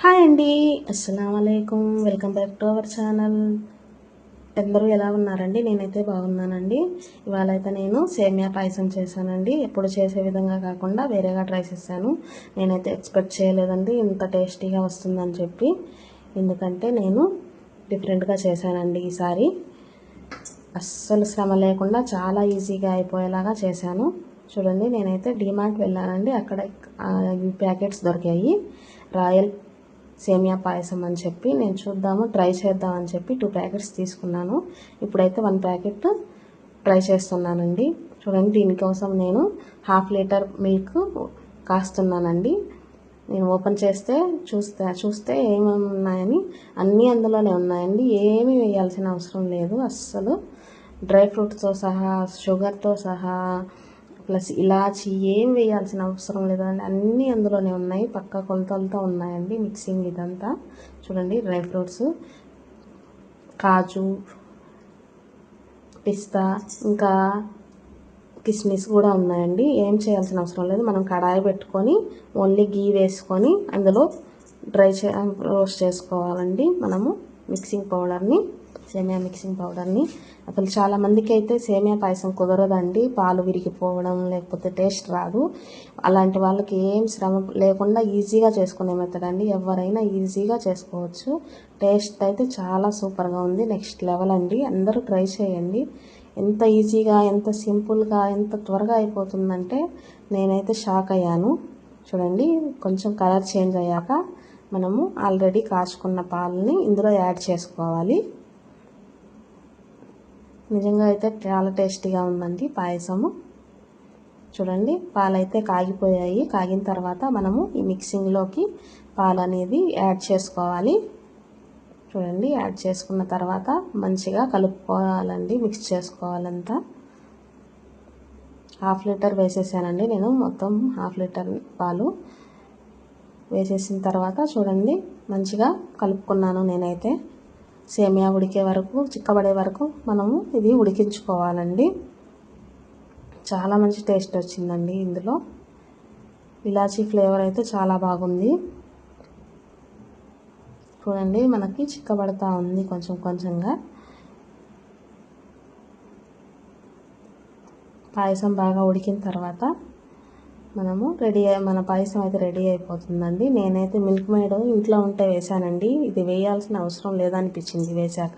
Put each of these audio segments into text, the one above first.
Hi అండి, అస్సలం అయికం. Welcome back to our channel. అందరూ ఎలా ఉన్నారండి? నేనైతే బాగున్నానండి. ఇవాళ అయితే నేను సేమియా పాయసం చేశానండి. ఎప్పుడు చేసే విధంగా కాకుండా వేరేగా ట్రై చేశాను. నేనైతే ఎక్స్పెక్ట్ చేయలేదండి ఇంత టేస్టీగా వస్తుందని చెప్పి. ఎందుకంటే నేను డిఫరెంట్గా చేశానండి ఈసారి. అస్సలు శ్రమ లేకుండా చాలా ఈజీగా అయిపోయేలాగా చేశాను. చూడండి, నేనైతే డీమార్ట్ వెళ్ళానండి. అక్కడ ప్యాకెట్స్ దొరికాయి, రాయల్ సేమియా పాయసం అని చెప్పి. నేను ట్రై చేద్దామని చెప్పి 2 ప్యాకెట్స్ తీసుకున్నాను. ఇప్పుడైతే 1 ప్యాకెట్ ట్రై చేస్తున్నానండి. చూడండి, దీనికోసం నేను 1/2 లీటర్ మిల్క్ కాస్తున్నానండి. నేను ఓపెన్ చేస్తే చూస్తే ఏమేమి ఉన్నాయని అన్నీ అందులోనే ఉన్నాయండి. ఏమీ వేయాల్సిన అవసరం లేదు అస్సలు. డ్రై ఫ్రూట్స్తో సహా, షుగర్తో సహా, ప్లస్ ఇలాచి ఏం వేయాల్సిన అవసరం లేదండి. అన్నీ అందులోనే ఉన్నాయి. పక్కా కొలతలతో ఉన్నాయండి మిక్సింగ్ ఇదంతా. చూడండి, డ్రై ఫ్రూట్స్, కాజు, పిస్తా, ఇంకా కిస్మిస్ కూడా ఉన్నాయండి. ఏం చేయాల్సిన అవసరం లేదు. మనం కడాయి పెట్టుకొని ఓన్లీ గీ వేసుకొని అందులో రోస్ట్ చేసుకోవాలండి మనము సేమియా మిక్సింగ్ పౌడర్ని. అసలు చాలామందికి అయితే సేమియా పాయసం కుదరదండి, పాలు విరిగిపోవడం లేకపోతే టేస్ట్ రాదు. అలాంటి వాళ్ళకి ఏం శ్రమ లేకుండా ఈజీగా చేసుకునే మెథడ్ అండి. ఎవరైనా ఈజీగా చేసుకోవచ్చు. టేస్ట్ అయితే చాలా సూపర్గా ఉంది, నెక్స్ట్ లెవెల్ అండి. అందరూ ట్రై చేయండి. ఎంత ఈజీగా, ఎంత సింపుల్గా, ఎంత త్వరగా అయిపోతుందంటే నేనైతే షాక్ అయ్యాను. చూడండి, కొంచెం కలర్ చేంజ్ అయ్యాక మనము ఆల్రెడీ కాచుకున్న పాలని ఇందులో యాడ్ చేసుకోవాలి. నిజంగా అయితే చాలా టేస్టీగా ఉందండి పాయసము. చూడండి, పాలైతే కాగిపోయాయి. కాగిన తర్వాత మనము ఈ మిక్సింగ్లోకి పాలు అనేది యాడ్ చేసుకోవాలి. చూడండి, యాడ్ చేసుకున్న తర్వాత మంచిగా కలుపుకోవాలండి, మిక్స్ చేసుకోవాలంతా. 1/2 లీటర్ వేసేసానండి నేను. మొత్తం 1/2 లీటర్ పాలు వేసేసిన తర్వాత చూడండి, మంచిగా కలుపుకున్నాను నేనైతే. సేమియా ఉడికే వరకు, చిక్కబడే వరకు మనము ఇది ఉడికించుకోవాలండి. చాలా మంచి టేస్ట్ వచ్చిందండి ఇందులో. ఇలాచీ ఫ్లేవర్ అయితే చాలా బాగుంది. చూడండి, మనకి చిక్కబడతా ఉంది కొంచెం కొంచెంగా. పాయసం బాగా ఉడికిన తర్వాత మన పాయసం అయితే రెడీ అయిపోతుందండి. నేనైతే మిల్క్ మేడ్ ఇంట్లో ఉంటే వేసానండి. ఇది వేయాల్సిన అవసరం లేదనిపించింది వేశాక.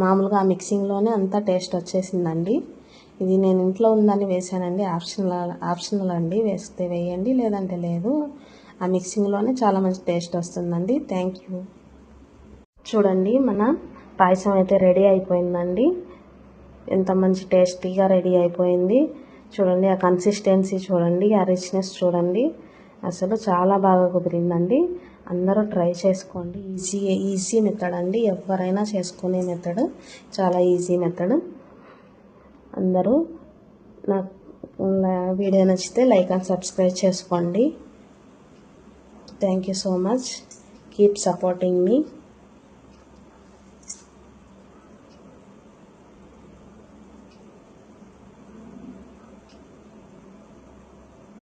మామూలుగా మిక్సింగ్లోనే అంతా టేస్ట్ వచ్చేసిందండి. ఇది నేను ఇంట్లో ఉందని వేసానండి. ఆప్షనల్ అండి, వేస్తే వేయండి లేదంటే లేదు. ఆ మిక్సింగ్లోనే చాలా మంచి టేస్ట్ వస్తుందండి. Thank you. చూడండి, మన పాయసం అయితే రెడీ అయిపోయిందండి. ఎంత మంచి టేస్టీగా రెడీ అయిపోయింది. చూడండి, ఆ కన్సిస్టెన్సీ చూడండి, ఆ రిచ్నెస్ చూడండి. అసలు చాలా బాగా కుదిరిందండి. అందరూ ట్రై చేసుకోండి. ఈజీ మెథడ్ అండి. ఎవరైనా చేసుకునే మెథడ్, చాలా ఈజీ మెథడ్. అందరూ నా వీడియో నచ్చితే లైక్ అండ్ సబ్స్క్రైబ్ చేసుకోండి. Thank you so much. Keep supporting me.